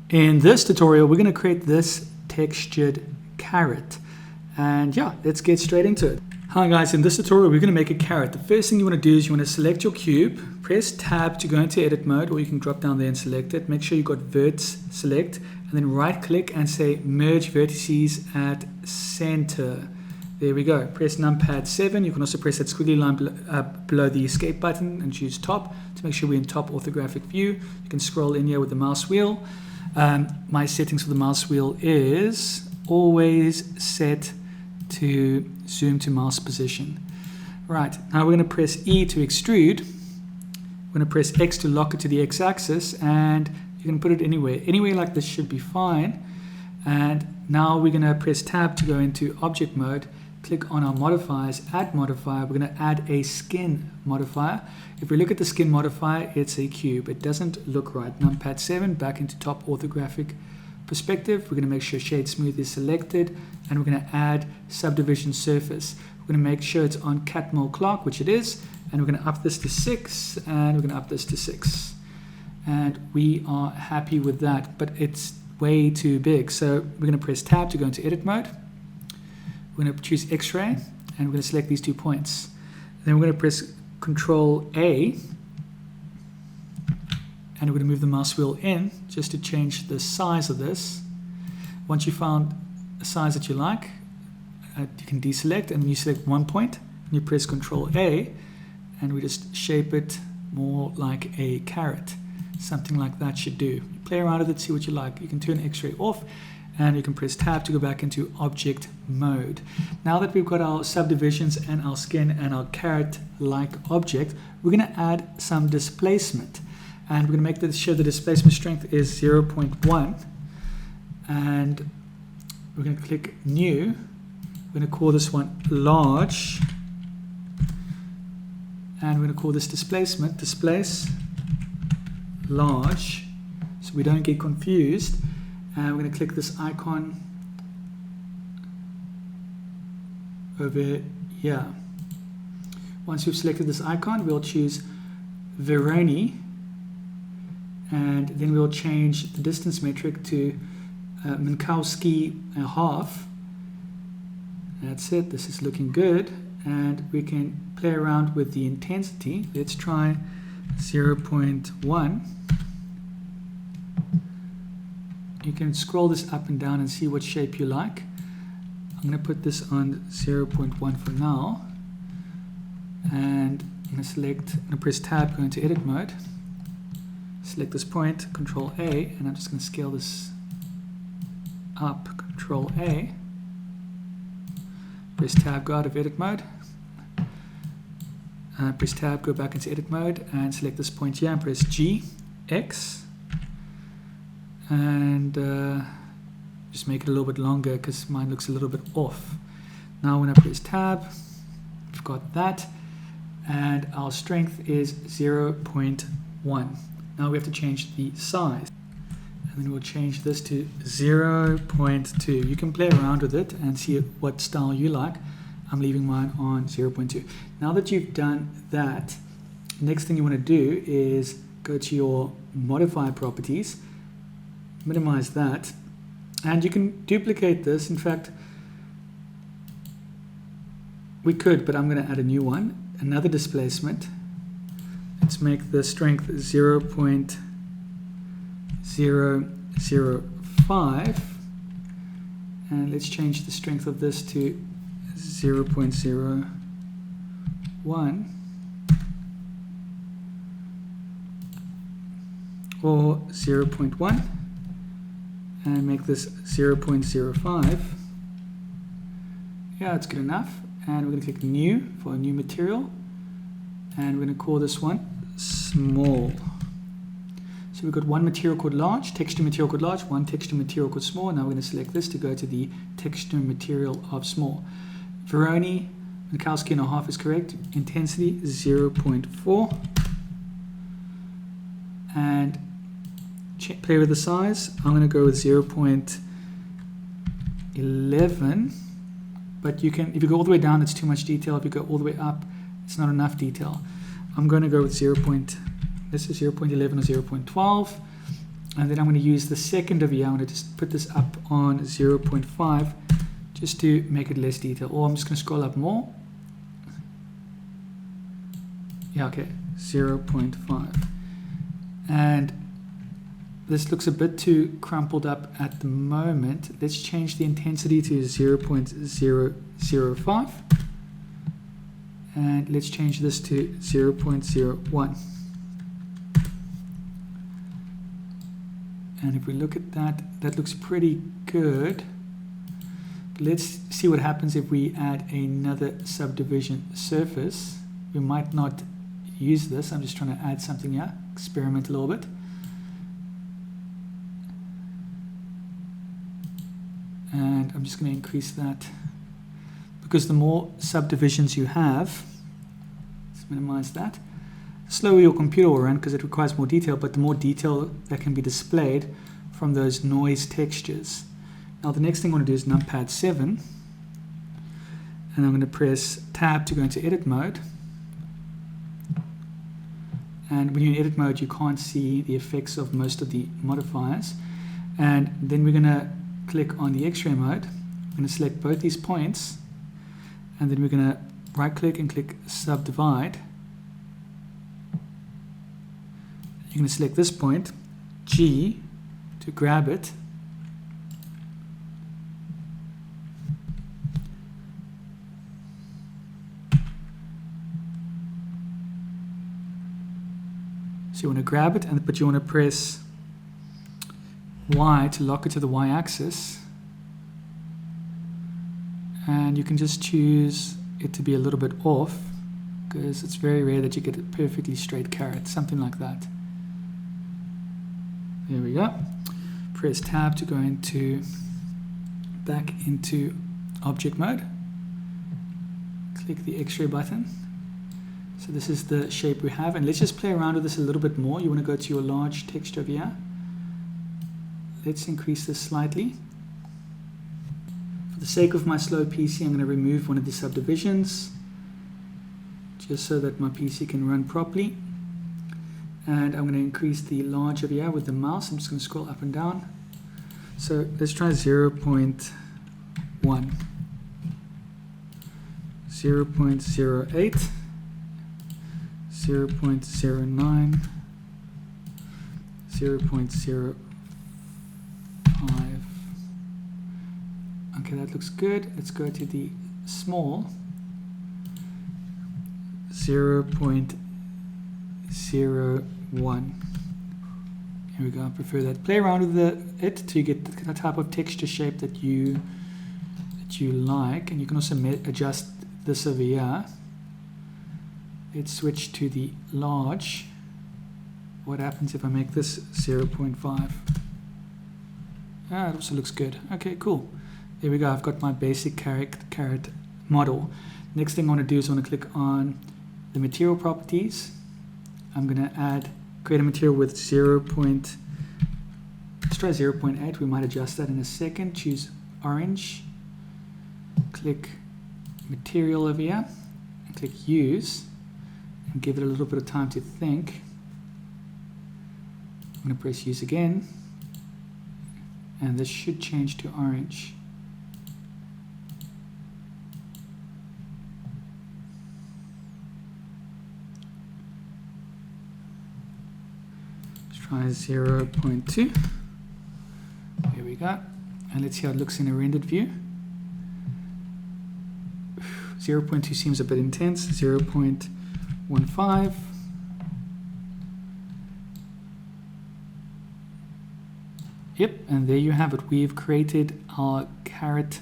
In this tutorial, we're going to create this textured carrot. And yeah, let's get straight into it. Hi guys, in this tutorial, we're going to make a carrot. The first thing you want to do is you want to select your cube, press tab to go into edit mode, or you can drop down there and select it. Make sure you got verts select, and then right click and say merge vertices at center. There we go. Press numpad 7. You can also press that squiggly line below the escape button and choose top to make sure we're in top orthographic view. You can scroll in here with the mouse wheel. My settings for the mouse wheel is always set to zoom to mouse position. Right, now we're going to press E to extrude. We're going to press X to lock it to the X-axis, and you can put it anywhere. Anywhere like this should be fine. And now we're going to press tab to go into object mode. Click on our modifiers, add modifier. We're going to add a skin modifier. If we look at the skin modifier, it's a cube. It doesn't look right. Numpad 7 back into top orthographic perspective. We're going to make sure shade smooth is selected, and we're going to add subdivision surface. We're going to make sure it's on cat mole clock, which it is, and we're going to up this to 6, and we're going to up this to 6. And we are happy with that, but it's way too big. So we're going to press tab to go into edit mode. We're going to choose X-ray, and we're going to select these 2 points. Then we're going to press Control A, and we're going to move the mouse wheel in just to change the size of this. Once you found a size that you like, you can deselect, and you select 1 point, and you press Control A, and we just shape it more like a carrot. Something like that should do. You play around with it, see what you like. You can turn X-ray off, and you can press tab to go back into object mode. Now that we've got our subdivisions and our skin and our carrot-like object, we're going to add some displacement. And we're going to make sure the displacement strength is 0.1. And we're going to click new. We're going to call this one large. And we're going to call this displacement, displace large, so we don't get confused. And we're going to click this icon over here. Once we've selected this icon, we'll choose Veroni, and then we'll change the distance metric to Minkowski half. That's it. This is looking good, and we can play around with the intensity. Let's try 0.1. You can scroll this up and down and see what shape you like. I'm going to put this on 0.1 for now. And I'm going to select, I'm going to press tab, go into edit mode. Select this point, Control A, and I'm just going to scale this up, Control A. Press tab, go out of edit mode. Press tab, go back into edit mode, and select this point here and press G, X. And just make it a little bit longer because mine looks a little bit off. Now when I press tab, we've got that, and our strength is 0.1. Now we have to change the size, and then we'll change this to 0.2. You can play around with it and see what style you like. I'm leaving mine on 0.2. Now that you've done that, next thing you want to do is go to your modifier properties, minimize that, and you can duplicate this. In fact, we could, but I'm going to add a new one, another displacement. Let's make the strength 0.005, and let's change the strength of this to 0.01, or 0.1, and make this 0.05. Yeah, that's good enough. And we're going to click new for a new material, and we're going to call this one small. So we've got one material called large, texture material called large, one texture material called small. Now we're going to select this to go to the texture material of small. Veroni, Minkowski and a half is correct. Intensity 0.4. And play with the size. I'm going to go with 0.11. But you can, if you go all the way down, it's too much detail. If you go all the way up, it's not enough detail. I'm going to go with this is 0.11 or 0.12. And then I'm going to use the second over here. I'm going to just put this up on 0.5 just to make it less detailed. Or I'm just going to scroll up more. Yeah, okay, 0.5. And this looks a bit too crumpled up at the moment. Let's change the intensity to 0.005. And let's change this to 0.01. And if we look at that, that looks pretty good. But let's see what happens if we add another subdivision surface. We might not use this. I'm just trying to add something here, experiment a little bit. And I'm just going to increase that, because the more subdivisions you have, let's minimize that. Slower your computer will run because it requires more detail, but the more detail that can be displayed from those noise textures. Now the next thing I want to do is numpad 7, and I'm going to press tab to go into edit mode. And when you're in edit mode, you can't see the effects of most of the modifiers. And then we're going to click on the X-ray mode. I'm going to select both these points, and then we're going to right click and click subdivide. You're going to select this point, G, to grab it. So you want to grab it, but you want to press Y to lock it to the Y-axis. And you can just choose it to be a little bit off, because it's very rare that you get a perfectly straight caret, something like that. There we go. Press tab to go back into object mode. Click the X-ray button. So this is the shape we have, and let's just play around with this a little bit more. You want to go to your large texture over here. Let's increase this slightly. For the sake of my slow PC, I'm going to remove one of the subdivisions, just so that my PC can run properly. And I'm going to increase the large over here with the mouse. I'm just going to scroll up and down. So let's try 0.1, 0.08, 0.09, 0.05. Okay, that looks good. Let's go to the small, 0.01. Here we go. I prefer that. Play around with it till you get the type of texture shape that you like, and you can also adjust this over here. Let's switch to the large. What happens if I make this 0.5? Ah, it also looks good. Okay, cool. There we go. I've got my basic caret model. Next thing I want to do is I want to click on the material properties. I'm going to create a material with let's try 0.8. We might adjust that in a second. Choose orange. Click material over here and click use, and give it a little bit of time to think. I'm going to press use again, and this should change to orange. Let's try 0.2. Here we go, and let's see how it looks in a rendered view. 0.2 seems a bit intense. 0.15. Yep, and there you have it. We've created our caret